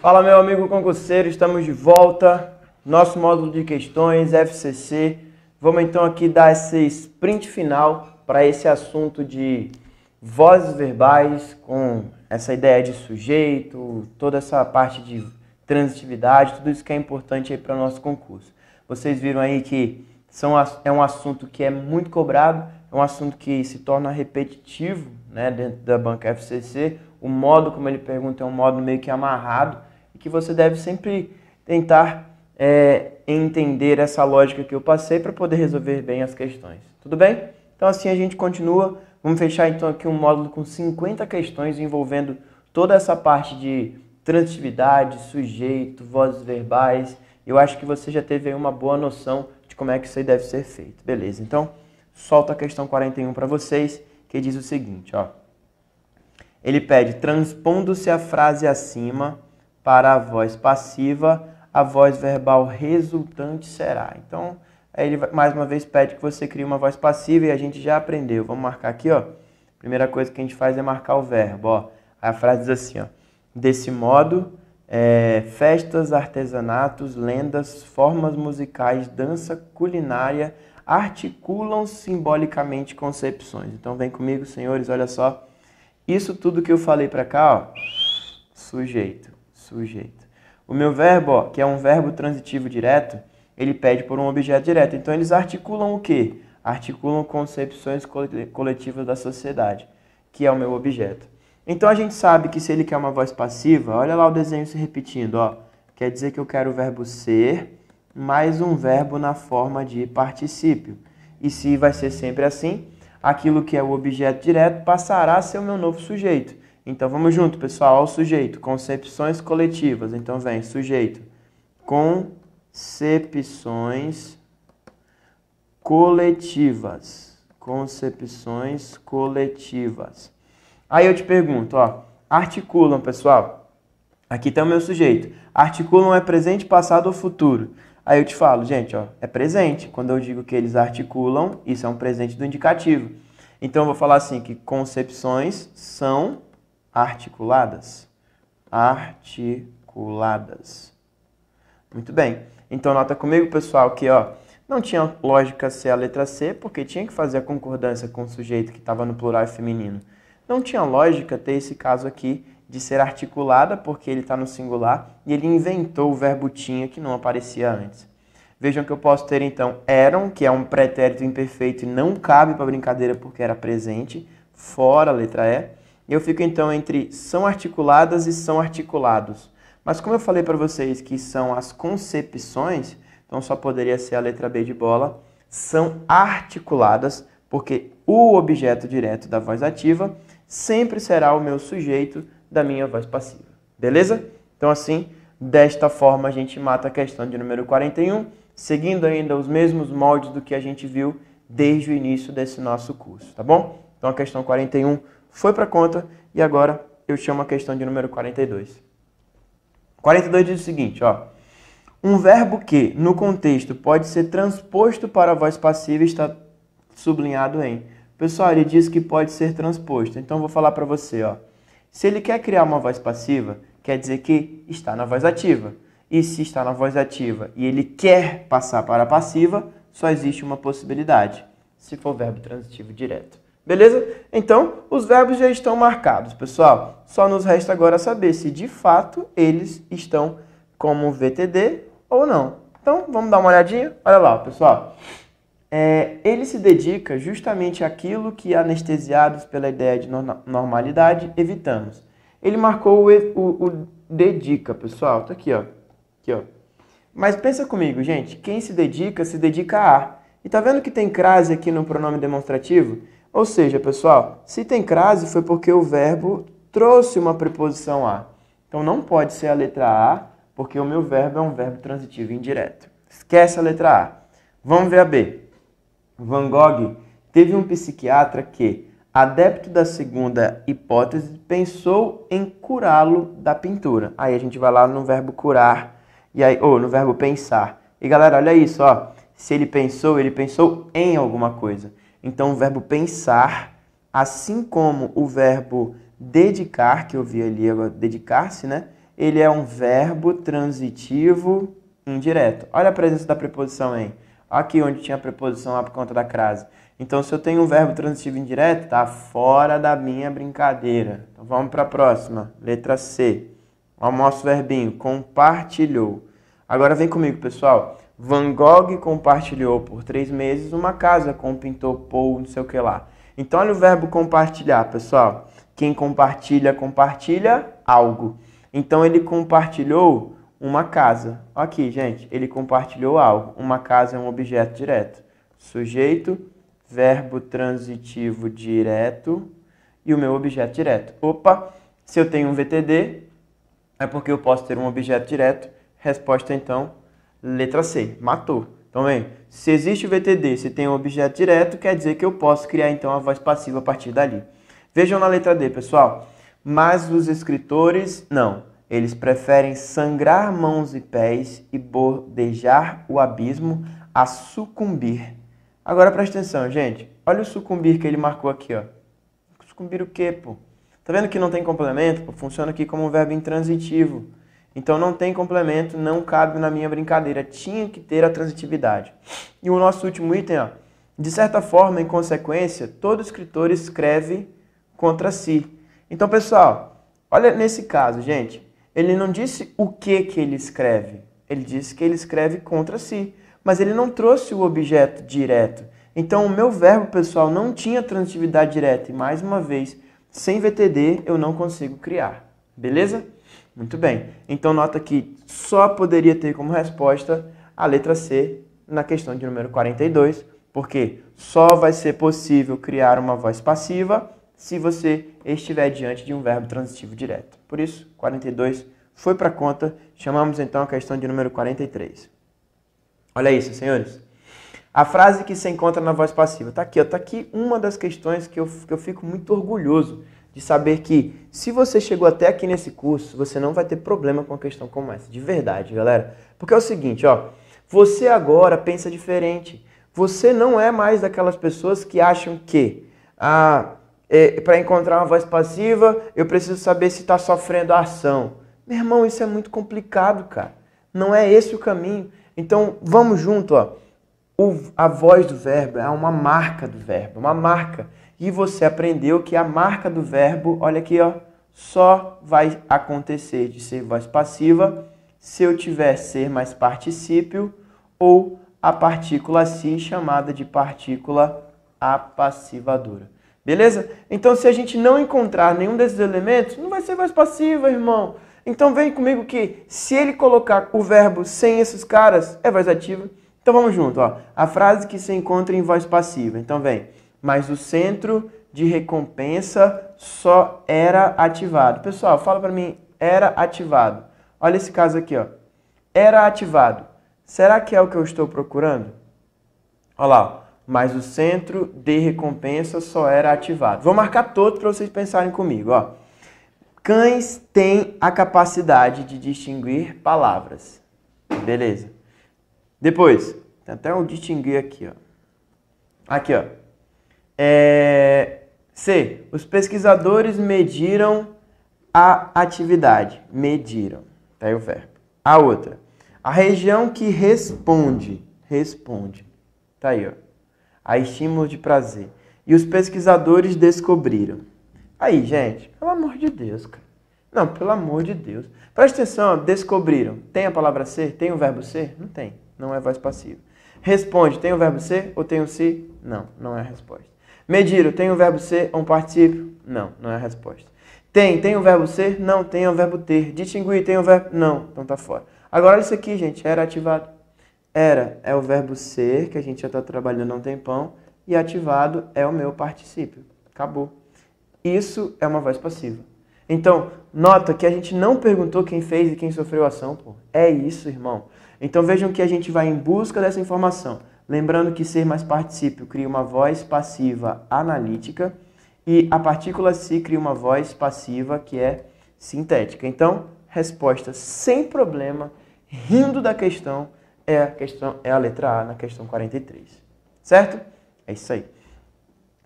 Fala, meu amigo concurseiro, estamos de volta. Nosso módulo de questões, FCC. Vamos então aqui dar esse sprint final para esse assunto de vozes verbais, com essa ideia de sujeito, toda essa parte de transitividade, tudo isso que é importante aí para o nosso concurso. Vocês viram aí que é um assunto que é muito cobrado, é um assunto que se torna repetitivo, né, dentro da banca FCC. O modo como ele pergunta é um modo meio que amarrado e que você deve sempre tentar entender essa lógica que eu passei para poder resolver bem as questões. Tudo bem? Então assim a gente continua. Vamos fechar então aqui um módulo com 50 questões envolvendo toda essa parte de transitividade, sujeito, vozes verbais. Eu acho que você já teve aí uma boa noção de como é que isso aí deve ser feito. Beleza, então solta a questão 41 para vocês, que diz o seguinte, ó. Ele pede, transpondo-se a frase acima para a voz passiva, a voz verbal resultante será. Então, aí ele mais uma vez pede que você crie uma voz passiva e a gente já aprendeu. Vamos marcar aqui, ó. Primeira coisa que a gente faz é marcar o verbo, ó. Aí a frase diz assim, ó. Desse modo, festas, artesanatos, lendas, formas musicais, dança, culinária, articulam simbolicamente concepções. Então, vem comigo, senhores, olha só. Isso tudo que eu falei para cá, ó, sujeito. O meu verbo, ó, que é um verbo transitivo direto, ele pede por um objeto direto. Então, eles articulam o quê? Articulam concepções coletivas da sociedade, que é o meu objeto. Então, a gente sabe que se ele quer uma voz passiva, olha lá o desenho se repetindo, ó. Quer dizer que eu quero o verbo ser mais um verbo na forma de particípio. E se vai ser sempre assim, aquilo que é o objeto direto passará a ser o meu novo sujeito. Então, vamos junto, pessoal, ao sujeito. Concepções coletivas. Então, vem sujeito. Concepções coletivas. Concepções coletivas. Aí eu te pergunto, ó. Articulam, pessoal. Aqui está o meu sujeito. Articulam é presente, passado ou futuro. Aí eu te falo, gente, ó, é presente. Quando eu digo que eles articulam, isso é um presente do indicativo. Então, eu vou falar assim, que concepções são articuladas. Articuladas. Muito bem. Então, nota comigo, pessoal, que ó, não tinha lógica ser a letra C, porque tinha que fazer a concordância com o sujeito que estava no plural e feminino. Não tinha lógica ter esse caso aqui de ser articulada, porque ele está no singular, e ele inventou o verbo tinha, que não aparecia antes. Vejam que eu posso ter, então, eram, que é um pretérito imperfeito e não cabe para brincadeira porque era presente, fora a letra E. Eu fico, então, entre são articuladas e são articulados. Mas como eu falei para vocês que são as concepções, então só poderia ser a letra B de bola, são articuladas, porque o objeto direto da voz ativa sempre será o meu sujeito da minha voz passiva. Beleza? Então, assim, desta forma a gente mata a questão de número 41, seguindo ainda os mesmos moldes do que a gente viu desde o início desse nosso curso, tá bom? Então, a questão 41 foi para conta e agora eu chamo a questão de número 42. 42 diz o seguinte, ó. Um verbo que, no contexto, pode ser transposto para a voz passiva está sublinhado em. Pessoal, ele diz que pode ser transposto. Então, eu vou falar para você, ó. Se ele quer criar uma voz passiva, quer dizer que está na voz ativa. E se está na voz ativa e ele quer passar para a passiva, só existe uma possibilidade, se for verbo transitivo direto. Beleza? Então, os verbos já estão marcados, pessoal. Só nos resta agora saber se de fato eles estão como VTD ou não. Então, vamos dar uma olhadinha? Olha lá, pessoal. Ele se dedica justamente àquilo que, anestesiados pela ideia de normalidade, evitamos. Ele marcou o dedica, pessoal. Tá aqui, ó. Aqui, ó. Mas pensa comigo, gente. Quem se dedica a. E tá vendo que tem crase aqui no pronome demonstrativo? Ou seja, pessoal, se tem crase foi porque o verbo trouxe uma preposição a. Então não pode ser a letra A, porque o meu verbo é um verbo transitivo indireto. Esquece a letra A. Vamos ver a B. Van Gogh teve um psiquiatra que, adepto da segunda hipótese, pensou em curá-lo da pintura. Aí a gente vai lá no verbo curar, ou no verbo pensar. E galera, olha isso, ó. Se ele pensou em alguma coisa. Então o verbo pensar, assim como o verbo dedicar, que eu vi ali agora, dedicar-se, né? ele é um verbo transitivo indireto. Olha a presença da preposição em. Aqui onde tinha a preposição lá por conta da crase. Então, se eu tenho um verbo transitivo indireto, está fora da minha brincadeira. Então, vamos para a próxima. Letra C. Olha o nosso verbinho. Compartilhou. Agora vem comigo, pessoal. Van Gogh compartilhou por 3 meses uma casa com o pintor Paul, não sei o que lá. Então, olha o verbo compartilhar, pessoal. Quem compartilha, compartilha algo. Então, ele compartilhou uma casa. Aqui, gente, ele compartilhou algo. Uma casa é um objeto direto. Sujeito, verbo transitivo direto e o meu objeto direto. Opa, se eu tenho um VTD, é porque eu posso ter um objeto direto. Resposta, então, letra C. Matou. Então, bem, se existe o VTD, se tem um objeto direto, quer dizer que eu posso criar, então, a voz passiva a partir dali. Vejam na letra D, pessoal. Mas os escritores, não. Eles preferem sangrar mãos e pés e bordejar o abismo a sucumbir. Agora presta atenção, gente. Olha o sucumbir que ele marcou aqui, ó. Sucumbir o quê, pô? Tá vendo que não tem complemento? Pô? Funciona aqui como um verbo intransitivo. Então não tem complemento, não cabe na minha brincadeira. Tinha que ter a transitividade. E o nosso último item, ó. De certa forma, em consequência, todo escritor escreve contra si. Então, pessoal, olha nesse caso, gente. Ele não disse o que ele escreve. Ele disse que ele escreve contra si. Mas ele não trouxe o objeto direto. Então, o meu verbo, pessoal, não tinha transitividade direta. E, mais uma vez, sem VTD, eu não consigo criar. Beleza? Muito bem. Então, nota que só poderia ter como resposta a letra C na questão de número 42, porque só vai ser possível criar uma voz passiva se você estiver diante de um verbo transitivo direto. Por isso, 42 foi para conta. Chamamos, então, a questão de número 43. Olha isso, senhores. A frase que se encontra na voz passiva. Está aqui, ó. Tá aqui uma das questões que eu fico muito orgulhoso de saber que, se você chegou até aqui nesse curso, você não vai ter problema com uma questão como essa. De verdade, galera. Porque é o seguinte, ó. Você agora pensa diferente. Você não é mais daquelas pessoas que acham que para encontrar uma voz passiva, eu preciso saber se está sofrendo a ação. Meu irmão, isso é muito complicado, cara. Não é esse o caminho. Então, vamos junto, ó. A voz do verbo é uma marca do verbo, uma marca. E você aprendeu que a marca do verbo, olha aqui, ó, só vai acontecer de ser voz passiva se eu tiver ser mais particípio ou a partícula si chamada de partícula apassivadora. Beleza? Então, se a gente não encontrar nenhum desses elementos, não vai ser voz passiva, irmão. Então, vem comigo que se ele colocar o verbo sem esses caras, é voz ativa. Então, vamos junto, ó. A frase que se encontra em voz passiva. Então, vem. Mas o centro de recompensa só era ativado. Pessoal, fala para mim, era ativado. Olha esse caso aqui, ó. Era ativado. Será que é o que eu estou procurando? Olha lá, ó. Mas o centro de recompensa só era ativado. Vou marcar todo para vocês pensarem comigo, ó. Cães têm a capacidade de distinguir palavras. Beleza. Depois, tem até um distinguir aqui, ó. Aqui, ó. C. Os pesquisadores mediram a atividade. Mediram. Tá aí o verbo. A outra. A região que responde. Responde. Tá aí, ó. A estímulo de prazer. E os pesquisadores descobriram. Aí, gente, pelo amor de Deus, cara. Não, pelo amor de Deus. Presta atenção, ó, descobriram. Tem a palavra ser? Tem o verbo ser? Não tem. Não é voz passiva. Responde, tem o verbo ser ou tem o se? Não, não é a resposta. Mediram, tem o verbo ser ou um particípio? Não, não é a resposta. Tem o verbo ser? Não, tem o verbo ter. Distinguir, tem o verbo? Não, então tá fora. Agora olha isso aqui, gente, era ativado. Era é o verbo ser, que a gente já está trabalhando há um tempão, e ativado é o meu particípio. Acabou. Isso é uma voz passiva. Então, nota que a gente não perguntou quem fez e quem sofreu a ação, pô. É isso, irmão. Então vejam que a gente vai em busca dessa informação. Lembrando que ser mais particípio cria uma voz passiva analítica e a partícula si cria uma voz passiva que é sintética. Então, resposta sem problema, rindo da questão, é a letra A na questão 43. Certo? É isso aí.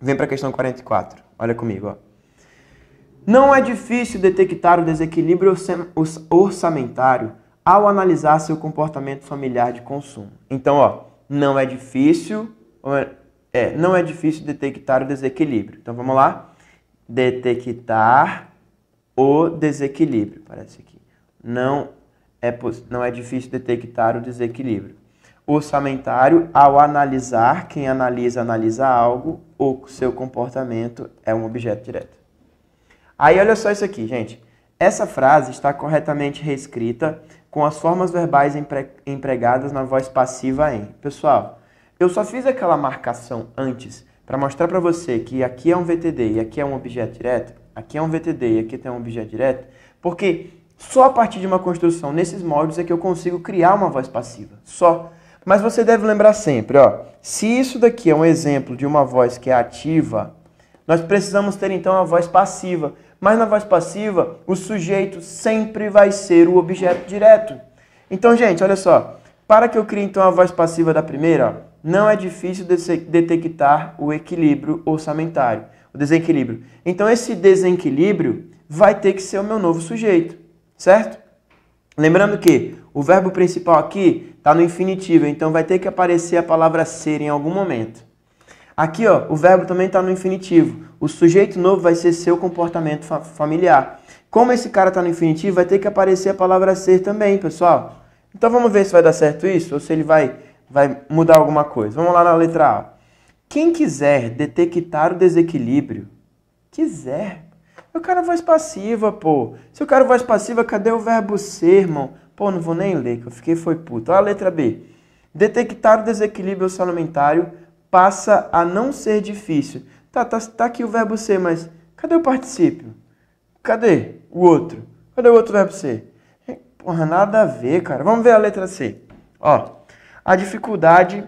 Vem para a questão 44. Olha comigo, ó. Não é difícil detectar o desequilíbrio orçamentário ao analisar seu comportamento familiar de consumo. Então, ó, não é difícil detectar o desequilíbrio. Então, vamos lá. Detectar o desequilíbrio. Parece aqui. Não é difícil detectar o desequilíbrio orçamentário ao analisar, quem analisa algo, ou seu comportamento é um objeto direto. Aí, olha só isso aqui, gente. Essa frase está corretamente reescrita com as formas verbais empregadas na voz passiva em. Pessoal, eu só fiz aquela marcação antes para mostrar para você que aqui é um VTD e aqui é um objeto direto, aqui é um VTD e aqui tem um objeto direto, porque só a partir de uma construção nesses moldes é que eu consigo criar uma voz passiva. Só. Mas você deve lembrar sempre, ó, se isso daqui é um exemplo de uma voz que é ativa, nós precisamos ter então a voz passiva. Mas na voz passiva, o sujeito sempre vai ser o objeto direto. Então, gente, olha só. Para que eu crie então a voz passiva da primeira, ó, não é difícil detectar o equilíbrio orçamentário, o desequilíbrio. Então, esse desequilíbrio vai ter que ser o meu novo sujeito, certo? Lembrando que o verbo principal aqui está no infinitivo, então vai ter que aparecer a palavra ser em algum momento. Aqui, ó, o verbo também está no infinitivo. O sujeito novo vai ser seu comportamento familiar. Como esse cara está no infinitivo, vai ter que aparecer a palavra ser também, pessoal. Então vamos ver se vai dar certo isso ou se ele vai mudar alguma coisa. Vamos lá na letra A. Quem quiser detectar o desequilíbrio, quiser. Eu quero voz passiva, pô. Se eu quero voz passiva, cadê o verbo ser, irmão? Pô, não vou nem ler, que eu fiquei foi puto. Olha a letra B. Detectar o desequilíbrio orçamentário passa a não ser difícil. Tá aqui o verbo ser, mas cadê o particípio? Cadê o outro? Cadê o outro verbo ser? Porra, nada a ver, cara. Vamos ver a letra C. Ó, a dificuldade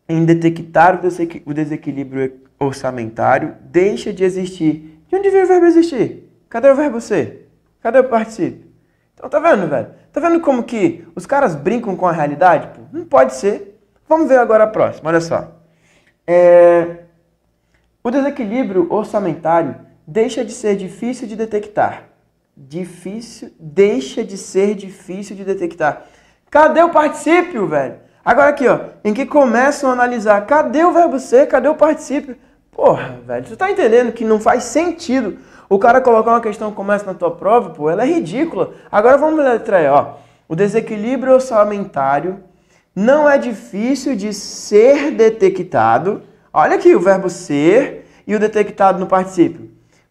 em detectar o desequilíbrio orçamentário deixa de existir. De onde vem o verbo existir? Cadê o verbo ser? Cadê o particípio? Então, tá vendo, velho? Tá vendo como que os caras brincam com a realidade? Pô, não pode ser. Vamos ver agora a próxima, olha só. O desequilíbrio orçamentário deixa de ser difícil de detectar. Deixa de ser difícil de detectar. Cadê o particípio, velho? Agora aqui, ó, em que começam a analisar, cadê o verbo ser, cadê o particípio? Porra, velho, você tá entendendo que não faz sentido o cara colocar uma questão como essa na tua prova, pô, ela é ridícula. Agora vamos ler a letra E, ó. O desequilíbrio orçamentário não é difícil de ser detectado. Olha aqui o verbo ser e o detectado no particípio.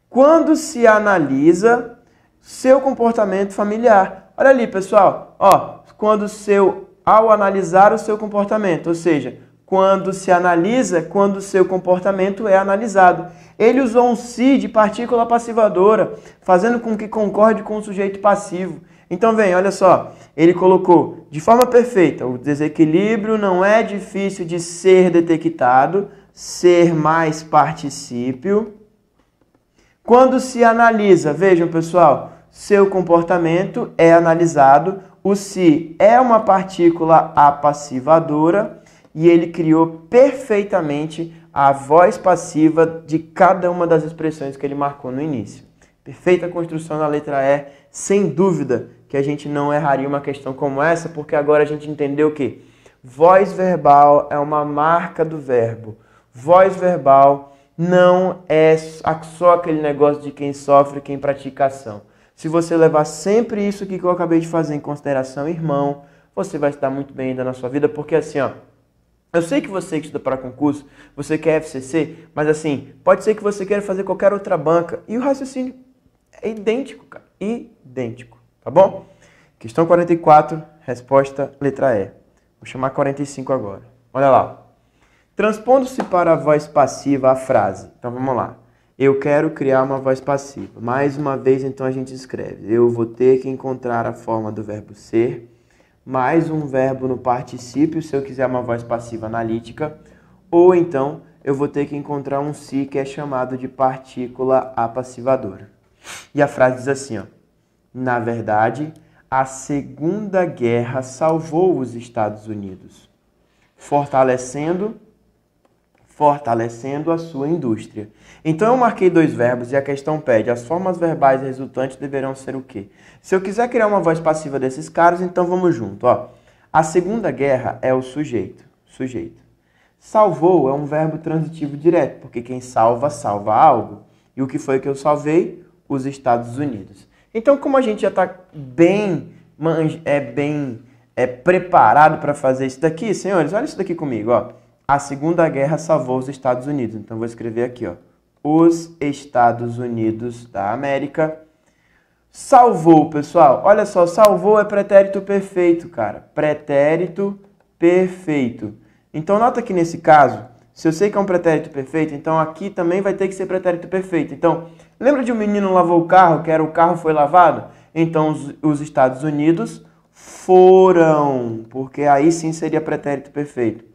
Quando se analisa seu comportamento familiar. Olha ali, pessoal. Ó, ao analisar o seu comportamento, ou seja, quando se analisa, quando o seu comportamento é analisado. Ele usou um se de partícula passivadora, fazendo com que concorde com o sujeito passivo. Então, vem, olha só, ele colocou de forma perfeita, o desequilíbrio não é difícil de ser detectado, ser mais particípio. Quando se analisa, vejam, pessoal, seu comportamento é analisado, o se é uma partícula apassivadora e ele criou perfeitamente a voz passiva de cada uma das expressões que ele marcou no início. Perfeita construção na letra E, sem dúvida que a gente não erraria uma questão como essa, porque agora a gente entendeu que voz verbal é uma marca do verbo. Voz verbal não é só aquele negócio de quem sofre, quem pratica ação. Se você levar sempre isso aqui que eu acabei de fazer em consideração, irmão, você vai estar muito bem ainda na sua vida, porque assim, ó, eu sei que você que estuda para concurso, você quer FCC, mas assim, pode ser que você queira fazer qualquer outra banca e o raciocínio é idêntico, cara, idêntico, tá bom? Questão 44, resposta letra E. Vou chamar 45 agora. Olha lá. Transpondo-se para a voz passiva a frase. Então vamos lá. Eu quero criar uma voz passiva. Mais uma vez, então, a gente escreve. Eu vou ter que encontrar a forma do verbo ser, mais um verbo no particípio, se eu quiser uma voz passiva analítica, ou então eu vou ter que encontrar um se que é chamado de partícula apassivadora. E a frase diz assim, ó. Na verdade, a Segunda Guerra salvou os Estados Unidos, fortalecendo fortalecendo a sua indústria. Então eu marquei dois verbos e a questão pede, as formas verbais resultantes deverão ser o quê? Se eu quiser criar uma voz passiva desses caras, então vamos junto, ó. A Segunda Guerra é o sujeito. Salvou é um verbo transitivo direto, porque quem salva, salva algo. E o que foi que eu salvei? Os Estados Unidos. Então, como a gente já está bem preparado para fazer isso daqui, senhores, olha isso daqui comigo, ó. A Segunda Guerra salvou os Estados Unidos. Então, vou escrever aqui, ó. Os Estados Unidos da América. Salvou, pessoal. Olha só, salvou é pretérito perfeito, cara. Pretérito perfeito. Então, nota que nesse caso, se eu sei que é um pretérito perfeito, então aqui também vai ter que ser pretérito perfeito. Então, lembra de um menino lavou o carro, que era o carro foi lavado? Então, os Estados Unidos foram, porque aí sim seria pretérito perfeito.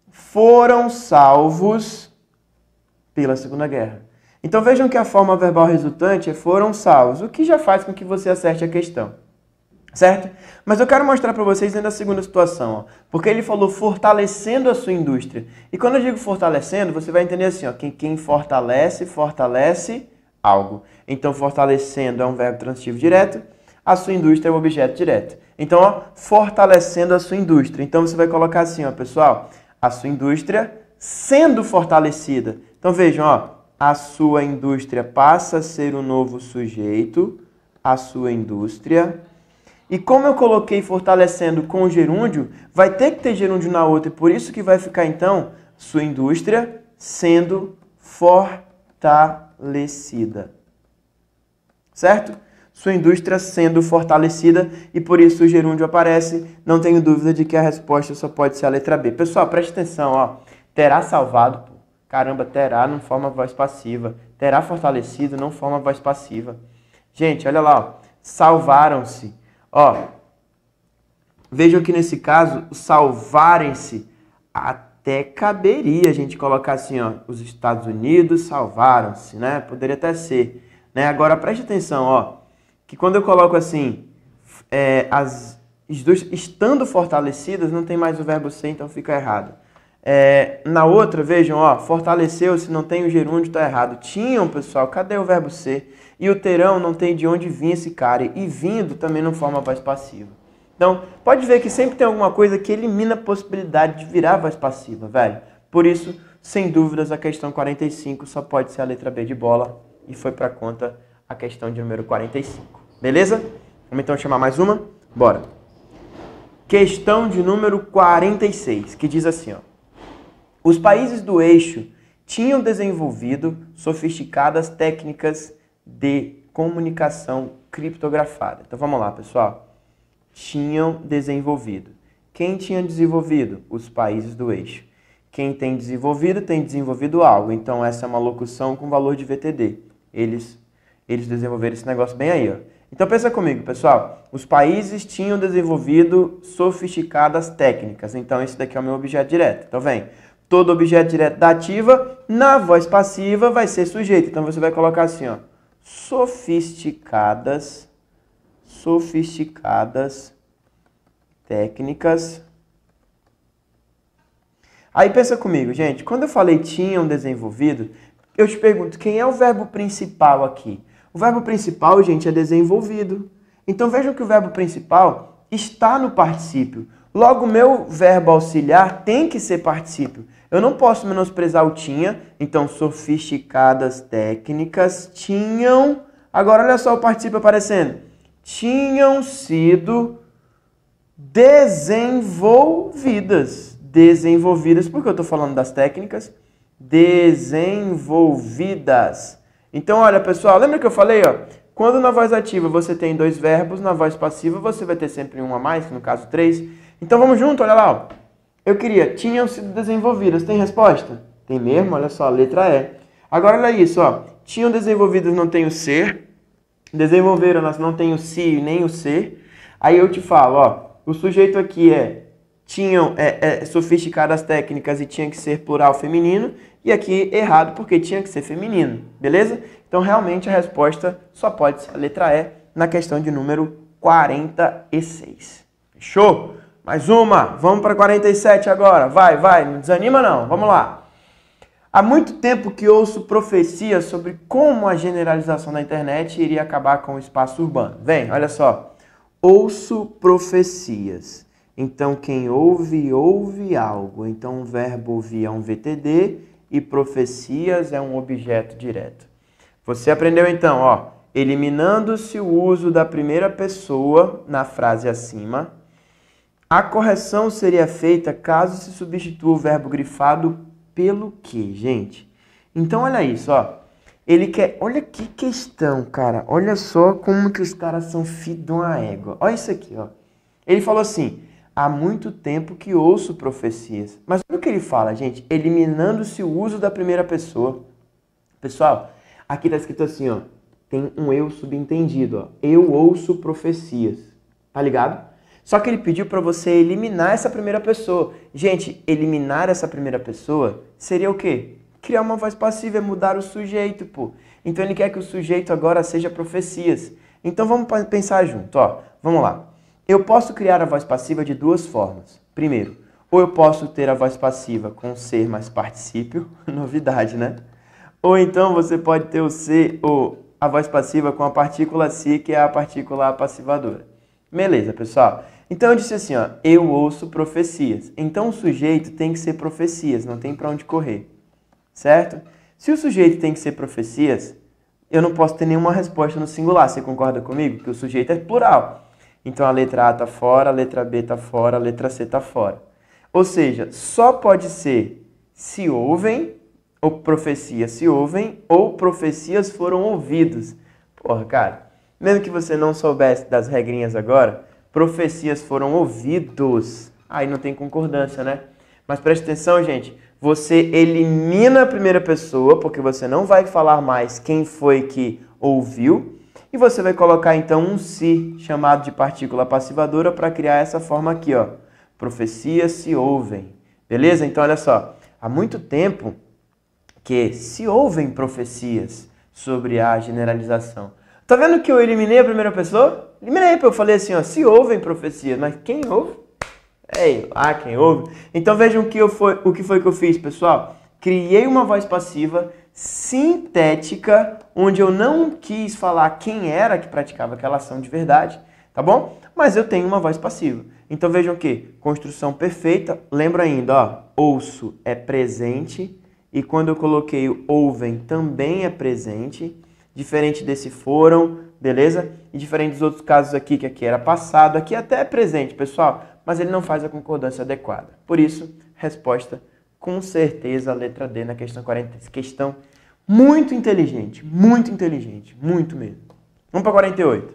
Foram salvos pela Segunda Guerra. Então, vejam que a forma verbal resultante é foram salvos, o que já faz com que você acerte a questão. Certo? Mas eu quero mostrar para vocês ainda a segunda situação, ó, porque ele falou fortalecendo a sua indústria. E quando eu digo fortalecendo, você vai entender assim, ó, quem fortalece, fortalece algo. Então, fortalecendo é um verbo transitivo direto, a sua indústria é um objeto direto. Então, ó, fortalecendo a sua indústria. Então, você vai colocar assim, ó, pessoal, a sua indústria sendo fortalecida. Então, vejam, ó, a sua indústria passa a ser o novo sujeito, a sua indústria. E como eu coloquei fortalecendo com gerúndio, vai ter que ter gerúndio na outra. E por isso que vai ficar, então, sua indústria sendo fortalecida. Certo? Sua indústria sendo fortalecida e por isso o gerúndio aparece. Não tenho dúvida de que a resposta só pode ser a letra B. Pessoal, preste atenção, ó. Terá salvado, pô. Caramba, terá não forma voz passiva. Terá fortalecido não forma voz passiva. Gente, olha lá, ó. Salvaram-se. Ó, vejam que nesse caso, salvarem-se, até caberia a gente colocar assim, ó, os Estados Unidos salvaram-se, né? Poderia até ser, né? Agora, preste atenção, ó, que quando eu coloco assim, as indústrias estando fortalecidas, não tem mais o verbo ser, então fica errado. Na outra, vejam, ó, fortaleceu-se, não tem o gerúndio, tá errado. Tinham, pessoal, cadê o verbo ser? E o terão não tem de onde vinha esse cara. E vindo também não forma voz passiva. Então, pode ver que sempre tem alguma coisa que elimina a possibilidade de virar voz passiva, velho. Por isso, sem dúvidas, a questão 45 só pode ser a letra B de bola. E foi para conta a questão de número 45. Beleza? Vamos então chamar mais uma? Bora. Questão de número 46, que diz assim, ó. Os países do eixo tinham desenvolvido sofisticadas técnicas de comunicação criptografada. Então vamos lá, pessoal. Tinham desenvolvido. Quem tinha desenvolvido? Os países do eixo. Quem tem desenvolvido algo. Então essa é uma locução com valor de VTD. Eles desenvolveram esse negócio bem aí, ó. Então pensa comigo, pessoal. Os países tinham desenvolvido sofisticadas técnicas. Então esse daqui é o meu objeto direto. Então vem. Todo objeto direto da ativa, na voz passiva, vai ser sujeito. Então, você vai colocar assim, ó. Sofisticadas técnicas. Aí, pensa comigo, gente. Quando eu falei tinham desenvolvido, eu te pergunto, quem é o verbo principal aqui? O verbo principal, gente, é desenvolvido. Então, vejam que o verbo principal está no particípio. Logo, o meu verbo auxiliar tem que ser particípio. Eu não posso menosprezar o tinha, então sofisticadas técnicas tinham... Agora, olha só o particípio aparecendo. Tinham sido desenvolvidas. Desenvolvidas, por que eu estou falando das técnicas? Desenvolvidas. Então, olha, pessoal, lembra que eu falei, ó? Quando na voz ativa você tem dois verbos, na voz passiva você vai ter sempre um a mais, no caso 3. Então vamos junto, olha lá, ó. Eu queria, tinham sido desenvolvidas. Tem resposta? Tem mesmo, olha só, a letra E. Agora olha isso, ó. Tinham desenvolvidas, não tem o ser. Desenvolveram, nós não tem o se nem o ser. Aí eu te falo, ó. O sujeito aqui tinham sofisticadas técnicas e tinha que ser plural feminino. E aqui errado porque tinha que ser feminino, beleza? Então realmente a resposta só pode ser a letra E na questão de número 46. Fechou? Mais uma, vamos para 47 agora. Vai, não desanima não, vamos lá. Há muito tempo que ouço profecias sobre como a generalização da internet iria acabar com o espaço urbano. Vem, olha só. Ouço profecias. Então, quem ouve, ouve algo. Então, o verbo ouvir é um VTD e profecias é um objeto direto. Você aprendeu então, ó, eliminando-se o uso da primeira pessoa na frase acima, a correção seria feita caso se substitua o verbo grifado pelo quê, gente? Então, olha isso, ó. Ele quer... Olha que questão, cara. Olha só como que os caras são filhos de uma égua. Olha isso aqui, ó. Ele falou assim, há muito tempo que ouço profecias. Mas olha o que ele fala, gente. Eliminando-se o uso da primeira pessoa. Pessoal, aqui tá escrito assim, ó. Tem um eu subentendido, ó. Eu ouço profecias. Tá ligado? Só que ele pediu para você eliminar essa primeira pessoa. Gente, eliminar essa primeira pessoa seria o quê? Criar uma voz passiva, é mudar o sujeito, pô. Então ele quer que o sujeito agora seja profecias. Então vamos pensar junto, ó. Vamos lá. Eu posso criar a voz passiva de duas formas. Primeiro, ou eu posso ter a voz passiva com ser mais particípio, novidade, né? Ou então você pode ter o ser ou a voz passiva com a partícula si, que é a partícula passivadora. Beleza, pessoal? Então eu disse assim, ó, eu ouço profecias. Então o sujeito tem que ser profecias, não tem para onde correr. Certo? Se o sujeito tem que ser profecias, eu não posso ter nenhuma resposta no singular. Você concorda comigo? Que o sujeito é plural. Então a letra A está fora, a letra B está fora, a letra C está fora. Ou seja, só pode ser se ouvem, ou profecias se ouvem, ou profecias foram ouvidos. Porra, cara, mesmo que você não soubesse das regrinhas agora, profecias foram ouvidos. Aí não tem concordância, né? Mas preste atenção, gente. Você elimina a primeira pessoa, porque você não vai falar mais quem foi que ouviu. E você vai colocar, então, um se, chamado de partícula passivadora, para criar essa forma aqui, ó. Profecias se ouvem. Beleza? Então, olha só. Há muito tempo que se ouvem profecias sobre a generalização. Tá vendo que eu eliminei a primeira pessoa? Eliminei, porque eu falei assim, ó, se ouvem profecias, mas quem ouve? É lá quem ouve. Então vejam o que foi que eu fiz, pessoal. Criei uma voz passiva sintética, onde eu não quis falar quem era que praticava aquela ação de verdade, tá bom? Mas eu tenho uma voz passiva. Então vejam que construção perfeita, lembra ainda, ó, ouço é presente, e quando eu coloquei o ouvem também é presente, diferente desse foram, beleza? E diferente dos outros casos aqui, que aqui era passado, aqui até é presente, pessoal, mas ele não faz a concordância adequada. Por isso, resposta com certeza a letra D na questão 46. Questão muito inteligente, muito mesmo. Vamos para 48.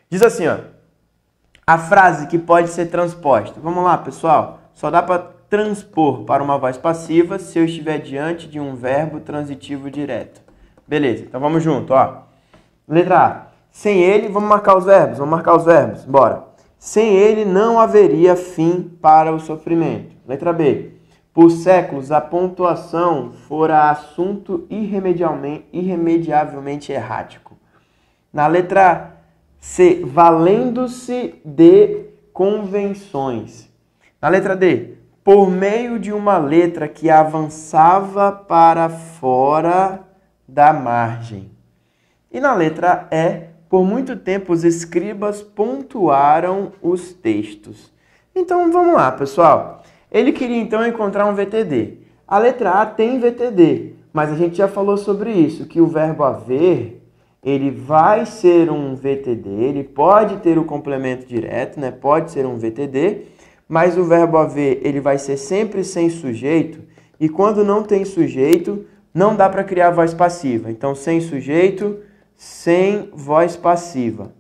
Diz assim, ó, a frase que pode ser transposta. Vamos lá, pessoal. Só dá para transpor para uma voz passiva se eu estiver diante de um verbo transitivo direto. Beleza, então vamos junto, ó. Letra A. Sem ele, vamos marcar os verbos, bora. Sem ele não haveria fim para o sofrimento. Letra B. Por séculos a pontuação fora assunto irremediavelmente errático. Na letra C. Valendo-se de convenções. Na letra D. Por meio de uma letra que avançava para fora da margem. E na letra E, por muito tempo os escribas pontuaram os textos. Então vamos lá, pessoal. Ele queria então encontrar um VTD. A letra A tem VTD, mas a gente já falou sobre isso, que o verbo haver, ele vai ser um VTD, ele pode ter o complemento direto, né? Pode ser um VTD, mas o verbo haver, ele vai ser sempre sem sujeito, e quando não tem sujeito, não dá para criar voz passiva. Então, sem sujeito, sem voz passiva.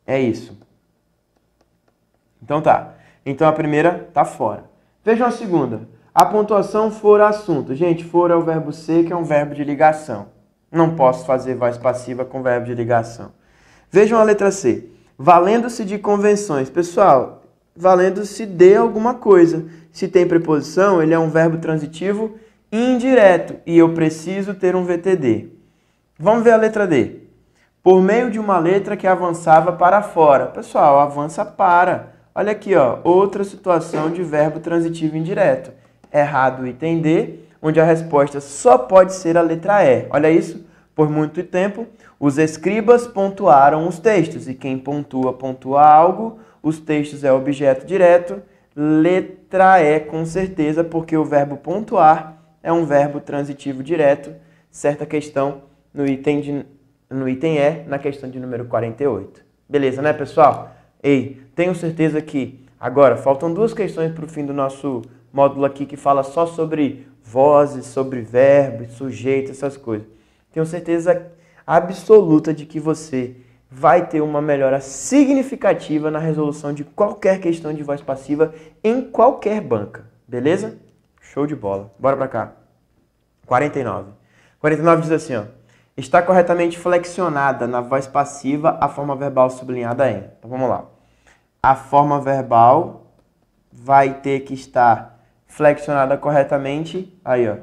É isso. Então tá. Então a primeira tá fora. Vejam a segunda. A pontuação for assunto. Gente, for é o verbo ser, que é um verbo de ligação. Não posso fazer voz passiva com verbo de ligação. Vejam a letra C. Valendo-se de convenções. Pessoal, valendo-se de alguma coisa. Se tem preposição, ele é um verbo transitivo indireto e eu preciso ter um VTD. Vamos ver a letra D. Por meio de uma letra que avançava para fora. Pessoal, avança para. Olha aqui, ó, outra situação de verbo transitivo indireto. Errado item D. onde a resposta só pode ser a letra E. Olha isso. Por muito tempo, os escribas pontuaram os textos. E quem pontua, pontua algo. Os textos é objeto direto. Letra E, com certeza, porque o verbo pontuar é um verbo transitivo direto. Certa questão no item E, na questão de número 48. Beleza, né, pessoal? Ei, tenho certeza que agora faltam duas questões para o fim do nosso módulo aqui que fala só sobre vozes, sobre verbos, sujeito, essas coisas. Tenho certeza absoluta de que você vai ter uma melhora significativa na resolução de qualquer questão de voz passiva em qualquer banca. Beleza? Show de bola. Bora pra cá. 49. 49 diz assim, ó. Está corretamente flexionada na voz passiva a forma verbal sublinhada em. Então vamos lá. A forma verbal vai ter que estar flexionada corretamente, aí ó,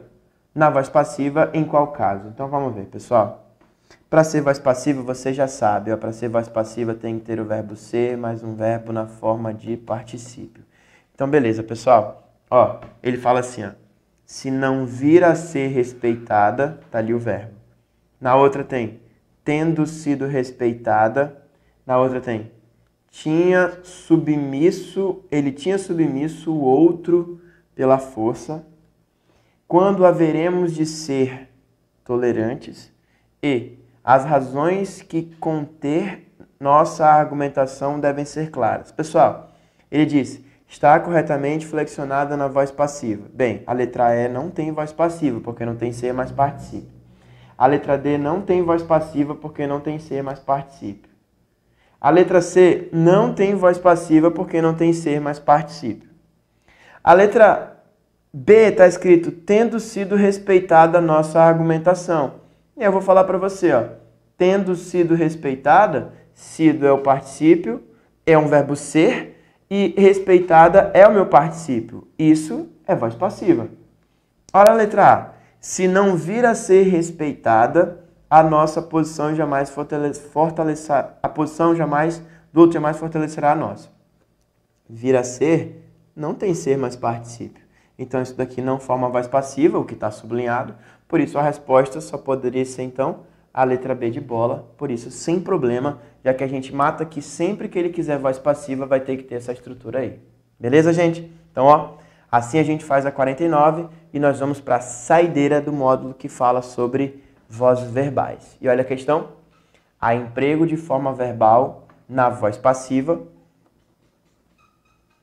na voz passiva em qual caso? Então vamos ver, pessoal. Para ser voz passiva, você já sabe, para ser voz passiva tem que ter o verbo ser mais um verbo na forma de particípio. Então beleza, pessoal. Ó, ele fala assim, ó, se não vir a ser respeitada, tá ali o verbo. Na outra tem tendo sido respeitada, na outra tem ele tinha submisso o outro pela força. Quando haveremos de ser tolerantes e as razões que conter nossa argumentação devem ser claras. Pessoal, ele diz, está corretamente flexionada na voz passiva. Bem, a letra E não tem voz passiva, porque não tem ser mais particípio. A letra D não tem voz passiva, porque não tem ser mais particípio. A letra C não tem voz passiva, porque não tem ser mais particípio. A letra B está escrito, tendo sido respeitada a nossa argumentação. E eu vou falar para você, ó, tendo sido respeitada, sido é o particípio, é um verbo ser, e respeitada é o meu particípio. Isso é voz passiva. Olha a letra A. Se não vir a ser respeitada, a nossa posição jamais fortalecerá, a posição jamais do outro jamais fortalecerá a nossa. Vir a ser não tem ser mais particípio. Então isso daqui não forma voz passiva, o que está sublinhado. Por isso a resposta só poderia ser então a letra B de bola. Por isso sem problema, já que a gente mata que sempre que ele quiser voz passiva vai ter que ter essa estrutura aí. Beleza, gente? Então, ó, assim a gente faz a 49 e nós vamos para a saideira do módulo que fala sobre vozes verbais. E olha a questão. Há emprego de forma verbal na voz passiva,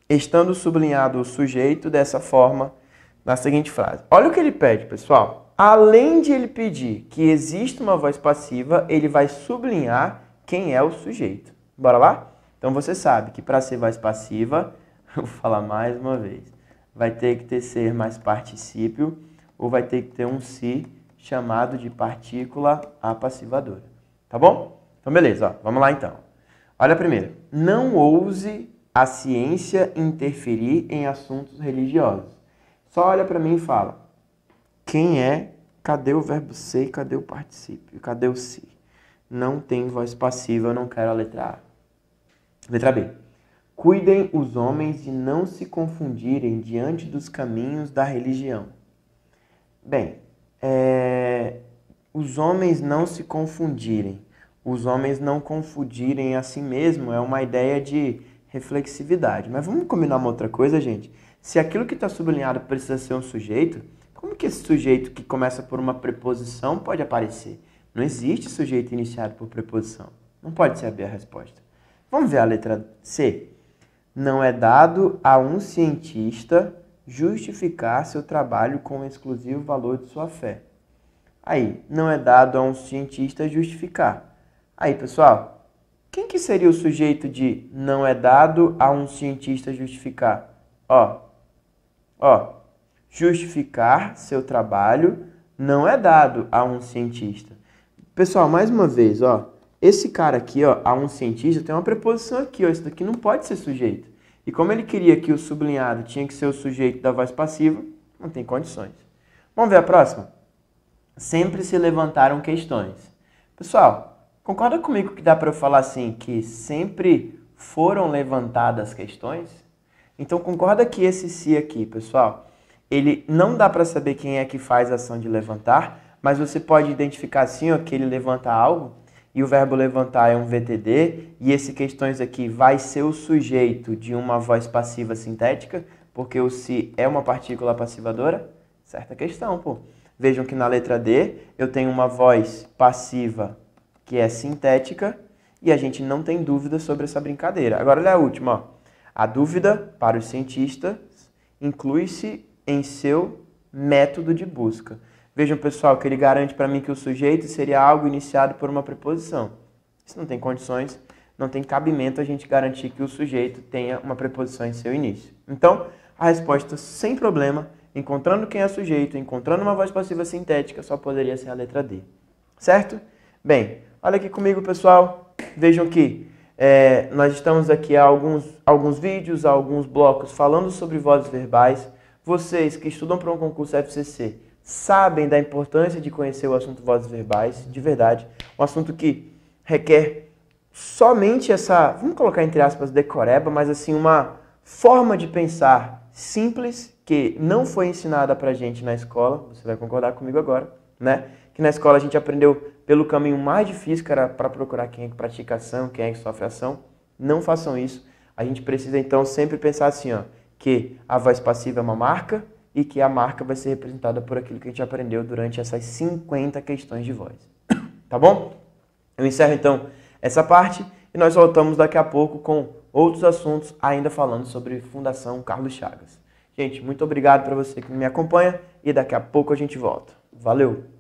estando sublinhado o sujeito dessa forma na seguinte frase. Olha o que ele pede, pessoal. Além de ele pedir que exista uma voz passiva, ele vai sublinhar quem é o sujeito. Bora lá? Então você sabe que para ser voz passiva, vou falar mais uma vez, vai ter que ter ser mais particípio ou vai ter que ter um se chamado de partícula apassivadora. Tá bom? Então beleza, ó, vamos lá então. Olha a primeira. Não ouse a ciência interferir em assuntos religiosos. Só olha para mim e fala. Quem é? Cadê o verbo ser? Cadê o particípio? Cadê o se? Não tem voz passiva, eu não quero a letra A. Letra B. Cuidem os homens de não se confundirem diante dos caminhos da religião. Bem, os homens não se confundirem. Os homens não confundirem a si mesmo é uma ideia de reflexividade. Mas vamos combinar uma outra coisa, gente? Se aquilo que está sublinhado precisa ser um sujeito, como que esse sujeito que começa por uma preposição pode aparecer? Não existe sujeito iniciado por preposição. Não pode ser a B a resposta. Vamos ver a letra C. Não é dado a um cientista justificar seu trabalho com o exclusivo valor de sua fé. Aí, não é dado a um cientista justificar. Aí, pessoal, quem que seria o sujeito de não é dado a um cientista justificar? Ó, justificar seu trabalho não é dado a um cientista. Pessoal, mais uma vez, ó, esse cara aqui, ó, a um cientista, tem uma preposição aqui, ó, isso daqui não pode ser sujeito. E como ele queria que o sublinhado tinha que ser o sujeito da voz passiva, não tem condições. Vamos ver a próxima? Sempre se levantaram questões. Pessoal, concorda comigo que dá para eu falar assim, que sempre foram levantadas questões? Então concorda que esse se aqui, pessoal, ele não dá para saber quem é que faz a ação de levantar, mas você pode identificar assim, ó, que ele levanta algo, e o verbo levantar é um VTD, e esse questões aqui vai ser o sujeito de uma voz passiva sintética, porque o se é uma partícula passivadora? Certa questão, pô. Vejam que na letra D eu tenho uma voz passiva que é sintética, e a gente não tem dúvida sobre essa brincadeira. Agora olha a última, ó. A dúvida, para os cientistas, inclui-se em seu método de busca. Vejam, pessoal, que ele garante para mim que o sujeito seria algo iniciado por uma preposição. Isso não tem condições, não tem cabimento a gente garantir que o sujeito tenha uma preposição em seu início. Então, a resposta sem problema, encontrando quem é sujeito, encontrando uma voz passiva sintética, só poderia ser a letra D. Certo? Bem, olha aqui comigo, pessoal. Vejam que nós estamos aqui há alguns vídeos, alguns blocos falando sobre vozes verbais. Vocês que estudam para um concurso FCC sabem da importância de conhecer o assunto vozes verbais, de verdade. Um assunto que requer somente essa, vamos colocar entre aspas, decoreba, mas assim, uma forma de pensar simples que não foi ensinada pra gente na escola, você vai concordar comigo agora, né? Que na escola a gente aprendeu pelo caminho mais difícil, que era para procurar quem é que pratica ação, quem é que sofre ação. Não façam isso. A gente precisa então sempre pensar assim, ó, que a voz passiva é uma marca e que a marca vai ser representada por aquilo que a gente aprendeu durante essas 50 questões de voz. Tá bom? Eu encerro então essa parte e nós voltamos daqui a pouco com outros assuntos, ainda falando sobre Fundação Carlos Chagas. Gente, muito obrigado para você que me acompanha e daqui a pouco a gente volta. Valeu!